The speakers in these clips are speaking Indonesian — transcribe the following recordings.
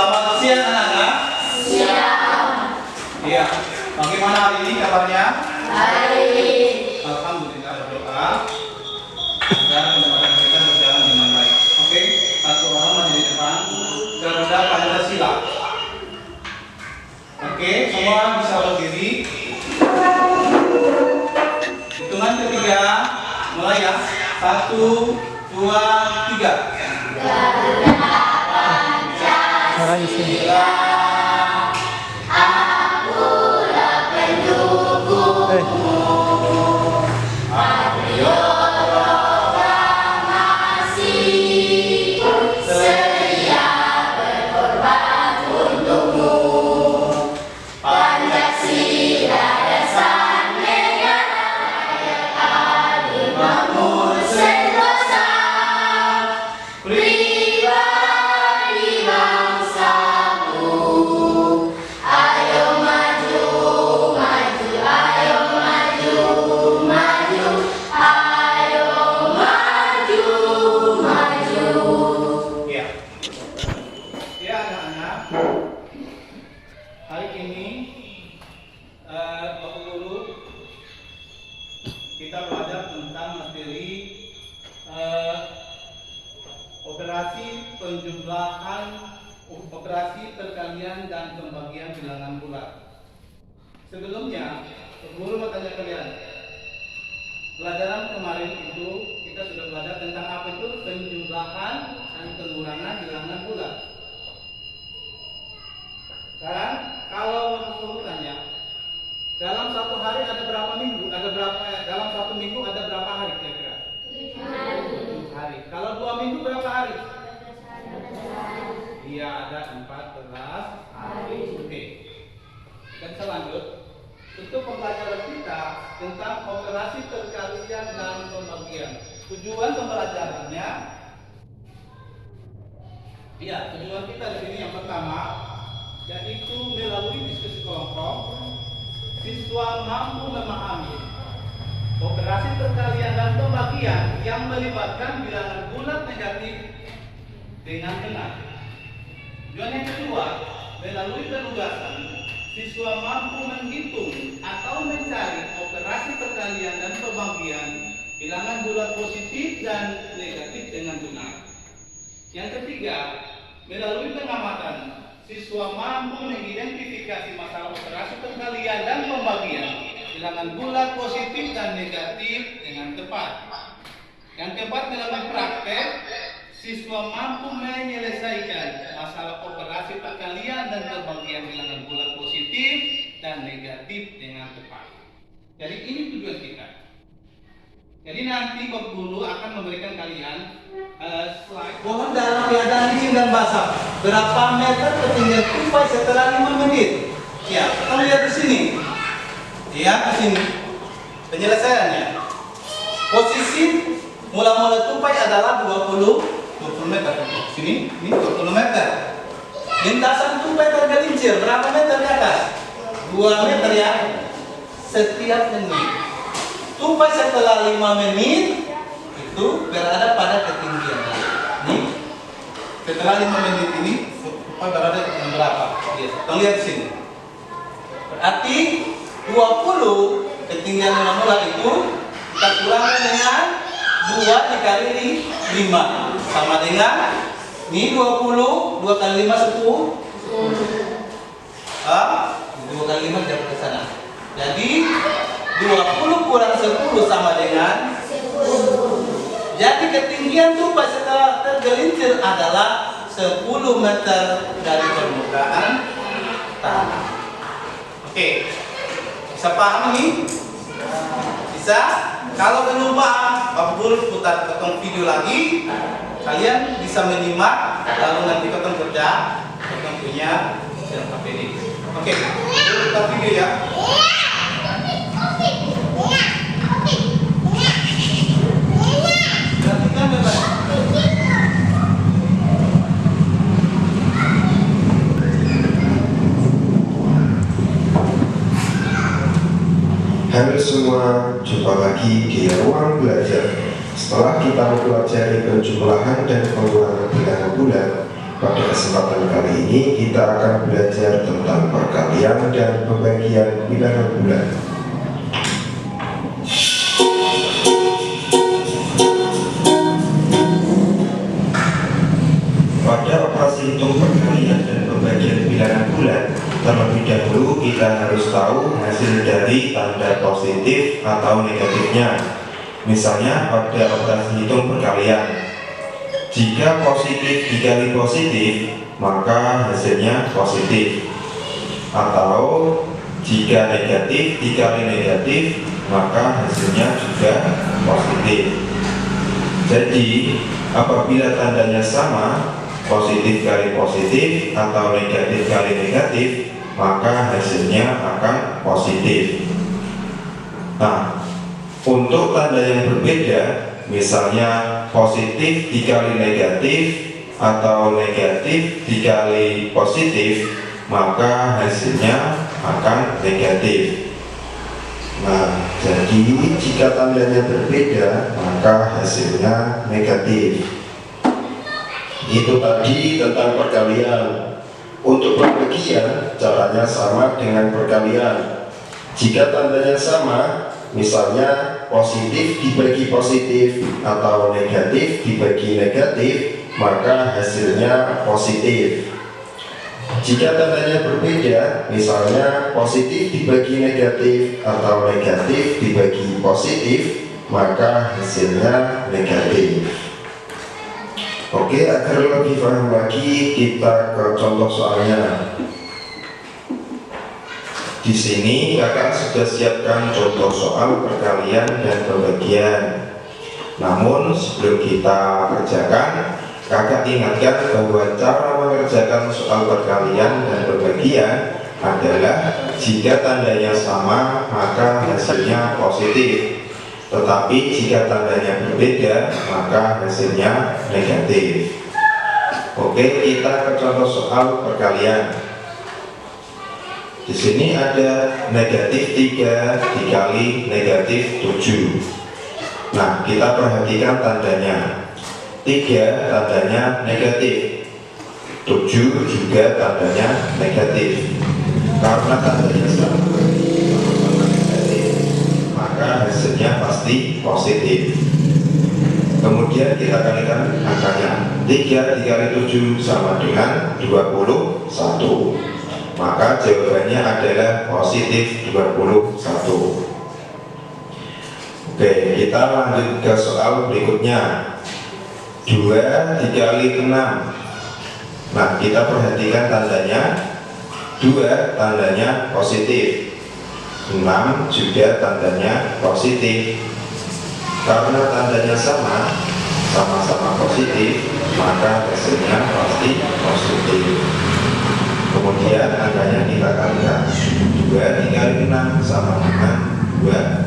Selamat siang anak-anak. Siang. Iya. Bagaimana hari ini kabarnya? Baik. Alhamdulillah, berdoa agar pendapatan kita berjalan dengan baik. Oke, satu orang maju di depan. Garuda Pancasila. Oke, semua bisa berdiri. Hitungan ketiga, mulai ya. 1, 2, 3. Garuda Pancasila. Akulah pendukungmu. Patriot proklamasi. Sedia berkorban untukmu. Pancasila dasar negara, rakyat adil makmur sentosa. Pribadi bangsaku, ayo maju, maju, ayo maju, maju, ayo maju, maju. Ya. Ya anak-anak. Hari ini Bapak Guru kita belajar tentang materi operasi penjumlahan, operasi perkalian dan pembagian bilangan bulat. Sebelumnya, Bapak Guru mau tanya kalian, pelajaran kemarin itu kita sudah belajar tentang apa itu penjumlahan dan pengurangan bilangan bulat. Sekarang kalau Bapak Guru tanya, dalam satu hari ada berapa minggu? Dalam satu minggu ada berapa hari kira-kira? 7 hari. Kalau 2 minggu berapa hari? Iya, ada 14 hari. Oke. Kita bisa lanjut. Untuk pembelajaran kita tentang operasi perkalian dan pembagian. Tujuan pembelajarannya, iya, tujuan kita di sini yang pertama, yaitu melalui diskusi kelompok, siswa mampu memahami operasi perkalian dan pembagian yang melibatkan bilangan bulat negatif dengan benar. Tujuan yang kedua, melalui penugasan, siswa mampu menghitung atau mencari operasi perkalian dan pembagian bilangan bulat positif dan negatif dengan benar. Yang ketiga, melalui pengamatan, siswa mampu mengidentifikasi masalah operasi perkalian dan pembagian bilangan bulat positif dan negatif dengan tepat. Yang keempat, melalui praktek, siswa mampu menyelesaikan masalah operasi perkalian dan pembagian bilangan bulat positif dan negatif dengan tepat. Jadi ini tujuan kita. Jadi nanti Bapak Guru akan memberikan kalian slide. Mohon dalam keadaan dingin dan basah. Berapa meter ketinggian tupai setelah 5 menit? Ya, kita lihat di sini. Ya, di sini. Penyelesaiannya. Posisi mula-mula tupai adalah 20 meter. Sini, ini 20 meter. Lintasan tupai tergelincir berapa meter ke atas? 2 meter ya. Setiap menit. Tupai setelah 5 menit itu berada pada ketinggian ini. Setelah 5 menit ini tupai berada di ketinggian berapa? Kita lihat di sini. Berarti 20 ketinggian mula-mula itu kita kurangkan dengan 2 dikali 5 sama dengan ini 20, 2 kali 5 10. 2 kali 5 jauh ke sana. Jadi 20 kurang 10 sama dengan 10. Jadi ketinggian tupai setelah tergelincir adalah 10 meter dari permukaan tanah. Oke, bisa paham ini? Bisa? Kalau belum paham, Bapak Guru putar potong video lagi. Kalian bisa menyimak, lalu nanti potong kerja, potong punya dan HPD. Oke, putar video ya. Halo semua, jumpa lagi di ruang belajar. Setelah kita mempelajari penjumlahan dan pengurangan bilangan bulat pada kesempatan kali ini kita akan belajar tentang perkalian dan pembagian bilangan bulan. Pada operasi hitung perkalian dan pembagian bilangan bulan, terlebih dahulu kita harus tahu hasil dari tanda positif atau negatifnya. Misalnya pada operasi hitung perkalian, jika positif dikali positif, maka hasilnya positif. Atau jika negatif dikali negatif, maka hasilnya juga positif. Jadi, apabila tandanya sama, positif kali positif atau negatif kali negatif, maka hasilnya akan positif. Nah, untuk tanda yang berbeda, misalnya positif dikali negatif atau negatif dikali positif, maka hasilnya akan negatif. Nah, jadi jika tandanya berbeda, maka hasilnya negatif. Itu tadi tentang perkalian. Untuk pembagian, caranya sama dengan perkalian. Jika tandanya sama, misalnya positif dibagi positif atau negatif dibagi negatif, maka hasilnya positif. Jika tandanya berbeda, misalnya positif dibagi negatif atau negatif dibagi positif, maka hasilnya negatif. Oke, agar lebih paham lagi, kita ke contoh soalnya. Di sini kakak sudah siapkan contoh soal perkalian dan pembagian. Namun sebelum kita kerjakan, kakak ingatkan bahwa cara mengerjakan soal perkalian dan pembagian adalah jika tandanya sama maka hasilnya positif, tetapi jika tandanya berbeda maka hasilnya negatif. Oke, kita ke contoh soal perkalian. Di sini ada negatif 3 dikali negatif 7. Nah, kita perhatikan tandanya. 3 tandanya negatif, 7 juga tandanya negatif. Karena tandanya sama, maka hasilnya pasti positif. Kemudian kita kalikan angkanya. 3 dikali 7 sama dengan 21. Maka jawabannya adalah positif 21. Oke, kita lanjut ke soal berikutnya. 2 dikali 6. Nah, kita perhatikan tandanya. 2 tandanya positif, 6 juga tandanya positif. Karena tandanya sama-sama positif, maka hasilnya pasti positif. Kemudian angkanya kita kalikan. 2 dikali 6 sama dengan 12.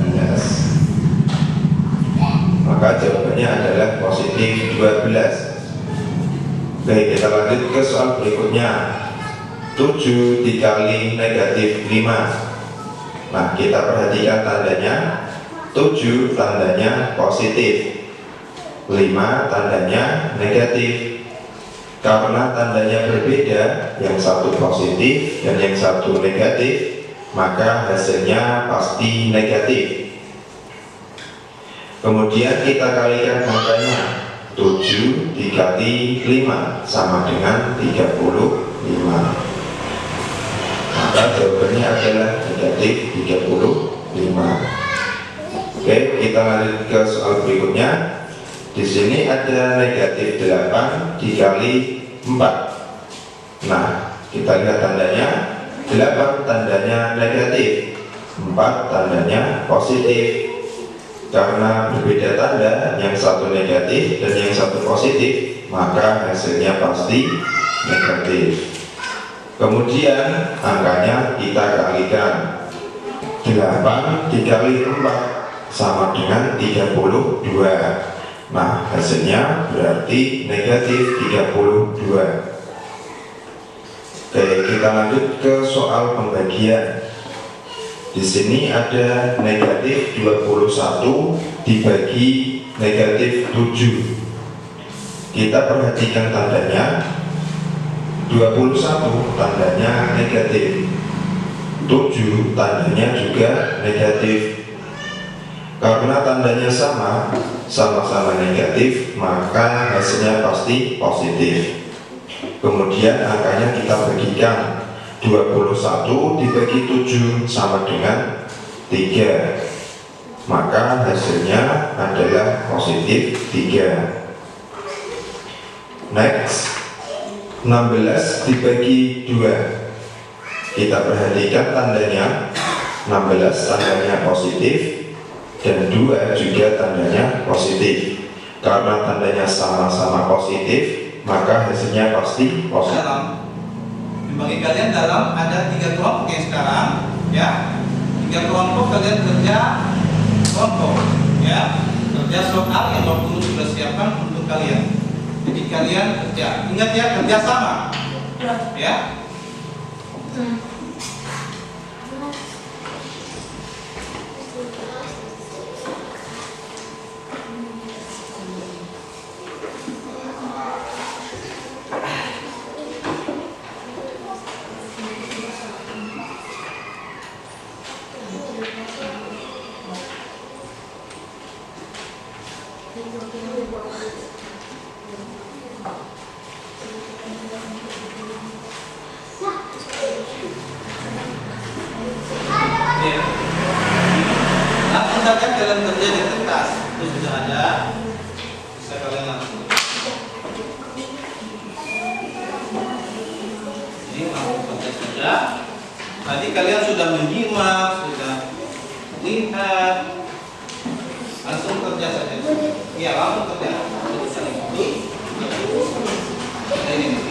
Maka jawabannya adalah positif 12. Oke, kita lanjut ke soal berikutnya. 7 dikali negatif 5. Nah, kita perhatikan tandanya. 7 tandanya positif, 5 tandanya negatif. Karena tandanya berbeda, yang satu positif dan yang satu negatif, maka hasilnya pasti negatif. Kemudian kita kalikan angkanya. 7 dikali 5 sama dengan 35. Maka jawabannya adalah negatif 35. Oke, kita lanjut ke soal berikutnya. Di sini ada negatif 8 dikali 4. Nah, kita lihat tandanya. 8 tandanya negatif, 4 tandanya positif. Karena berbeda tanda, yang satu negatif dan yang satu positif, maka hasilnya pasti negatif. Kemudian angkanya kita kalikan. 8 dikali 4 sama dengan 32. Nah, hasilnya berarti negatif 32. Oke, kita lanjut ke soal pembagian. Di sini ada negatif 21 dibagi negatif 7. Kita perhatikan tandanya. 21 tandanya negatif, 7 tandanya juga negatif. Karena tandanya sama-sama negatif, maka hasilnya pasti positif. Kemudian angkanya kita bagikan, 21 dibagi 7 sama dengan 3, maka hasilnya adalah positif 3. Next, 16 dibagi 2. Kita perhatikan tandanya, 16 tandanya positif dan 2 juga tandanya positif. Karena tandanya sama-sama positif, maka hasilnya pasti positif. Bagi kalian dalam ada 3 kelompok yang sekarang, ya. 3 kelompok kalian kerja kelompok, ya. Kerja soal yang Bapak Guru sudah siapkan untuk kalian. Jadi kalian kerja, ingat ya, kerja sama, ya. Langsung saja kalian kerja di kertas, itu sudah ada, bisa kalian langsung. Ini langsung kerja saja. Tadi kalian sudah menyimak, sudah lihat, langsung kerja saja. Iya, langsung kerja.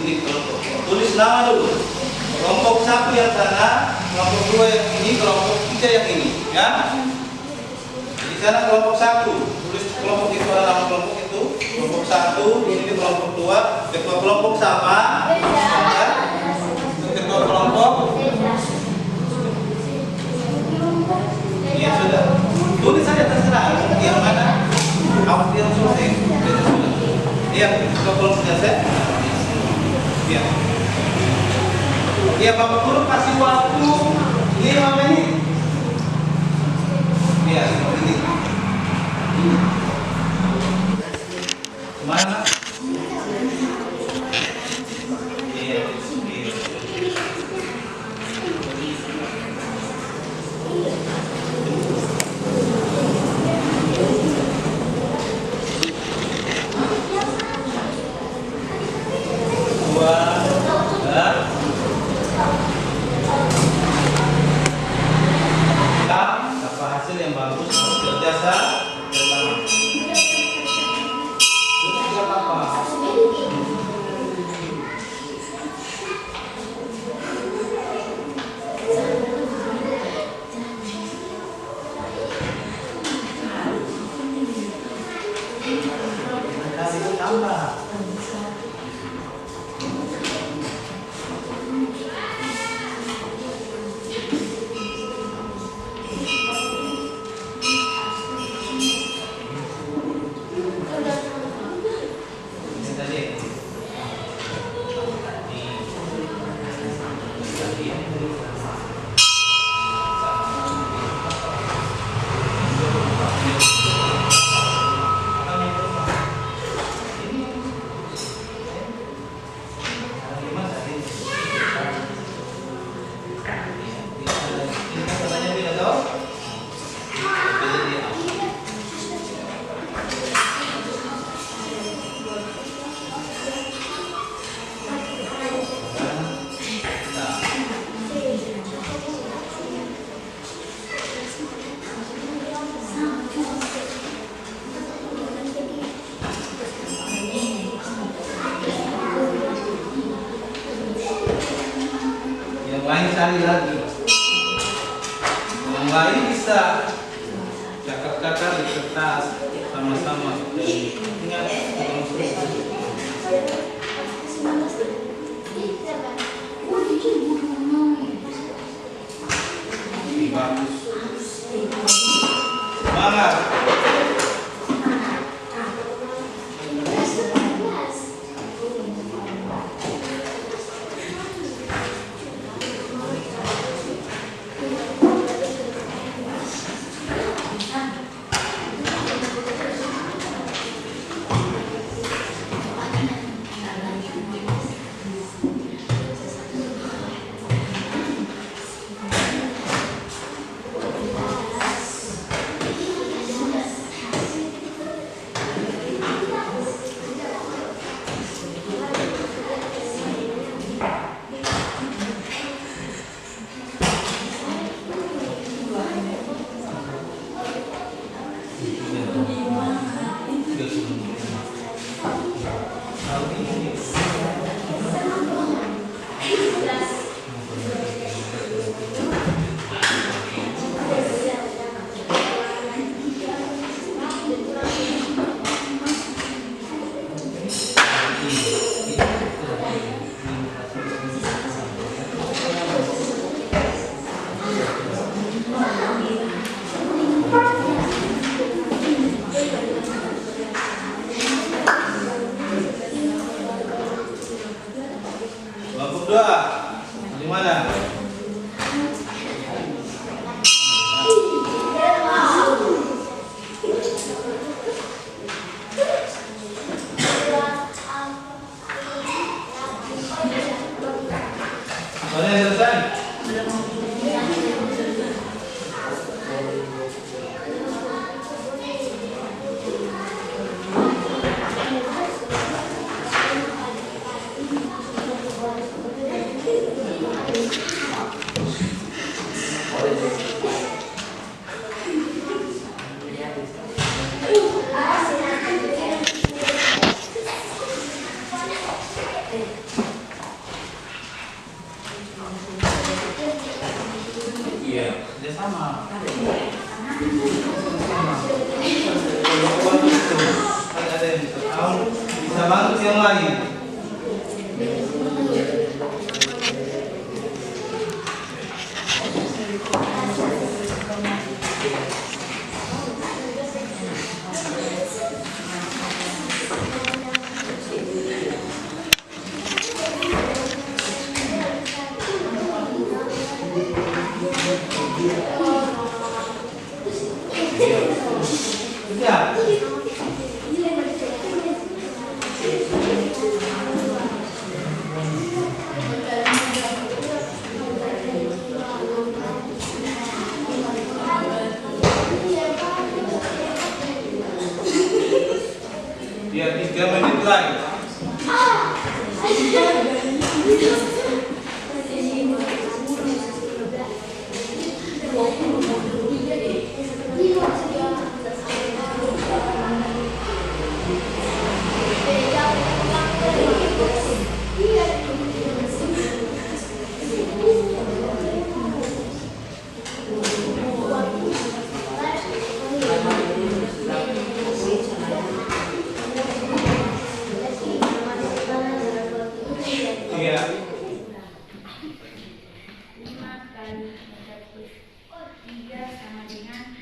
Ini kelompok. Tulis nama dulu. Kelompok 1 yang sana, kelompok 2 yang ini, kelompok 3 yang ini, ya. Di sana kelompok 1, tulis kelompok itu adalah nama kelompok itu. Kelompok 1, di sini kelompok 2, ketua kelompok sama. Ya. Ketua kelompok. Ya sudah. Tulis saja terserah yang mana. Apa yang selesai? Iya, ketua kelompok selesai. Ya. Ya, Bapak Guru kasih waktu 5 menit. Ya, seperti ini. Mana? Iya, iya. Apa hasil yang bagus berjasa bersama. Itu tidak apa-apa. Kasih tambah. Cari lagi. Yang lain bisa catat-catat di kertas sama-sama. Ingat, bagus. Semangat. Kelompok 2 di mana? Mana yang selesai? Iya, dia sama. Ada yang bisa tahu, bisa bantu yang lain. Ya. Ya, 3 menit lagi. Iya. 5 kali negatif 3 sama dengan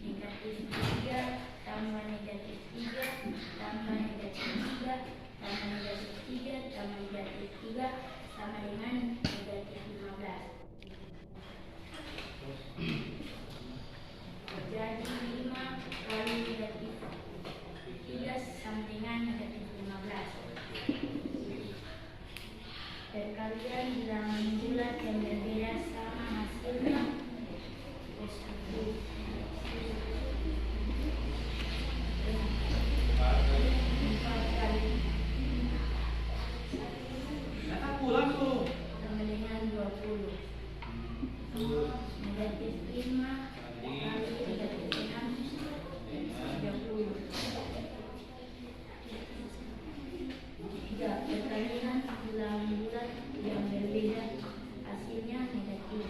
negatif 3 tambah negatif 3 tambah negatif 3 tambah negatif 3 tambah negatif 3 sama dengan negatif 15. Jadi 5 kali negatif 3 sama dengan negatif 15. Perkalian bilangan bulat yang berbeda sama hasilnya positif. 4 kali Aku langsung. sama dengan 20. Negatif 5 kali negatif 6 30. 3. Perkalian bilangan bulat yang berbeda hasilnya negatif.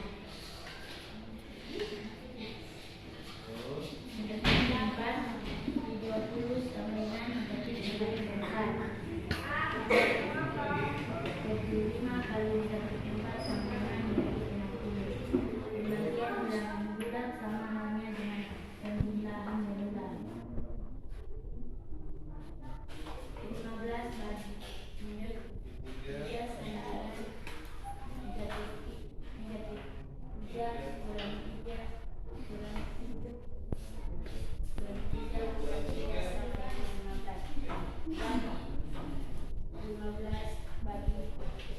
Negatif 4 di 20 sama dengan negatif 4. 25 kali negatif 4 sama dengan negatif 60. Pembagian bilangan bulat sama halnya dengan pemilahan berulang. 15 bagi menurut 3 sama dengan negatif 3 kurang 3 kurang 3 kurang 3 kurang 3 sama dengan 15. 15 bagi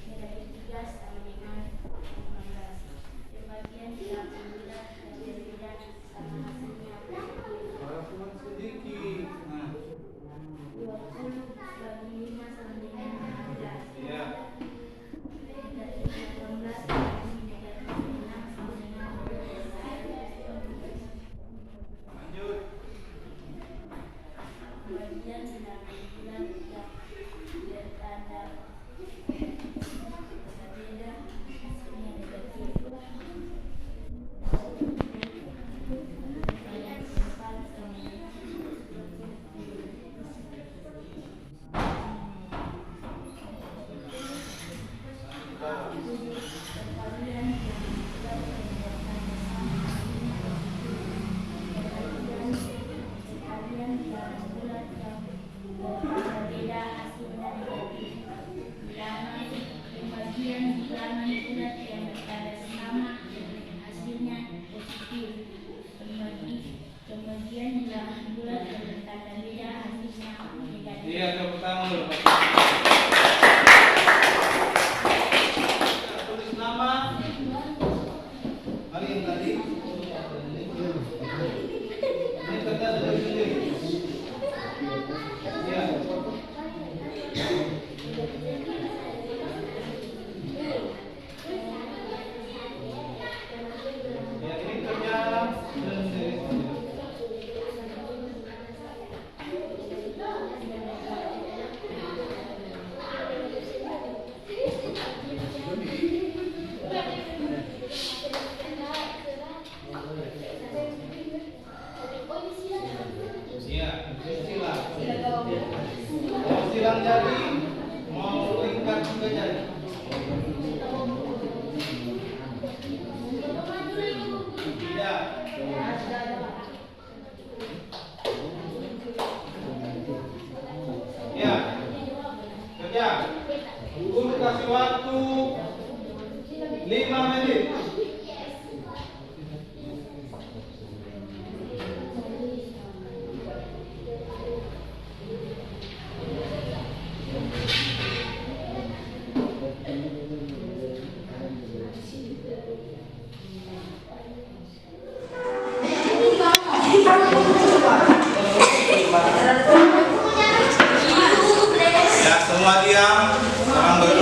negatif 3 sama dengan 15. Pembagian bilangan bulat yang berbeda sama hasilnya positif. Walaupun sedikit. Nah, 20 bagi 5 sama dengan 15. iya. Negatif 18 bagi negatif 6 sama dengan 12. Lanjut. Pembagian bilangan bulat yang bertanda Kemudian bulan bulat yang bertanda sama hasilnya positif. Kemudian bulat yang bertanda beda hasilnya negatif. Iya, tepuk tangan dulu. Tulis nama. Hari yang tadi. Ini kertas dari sendiri. Iya. Ya, ini kerja dari sendiri. Iya, silang. Mau silang jadi, mau lingkar juga jadi. Tidak. Ya, kerja. Guru kasih waktu 5 menit. Ya, semua diam, jangan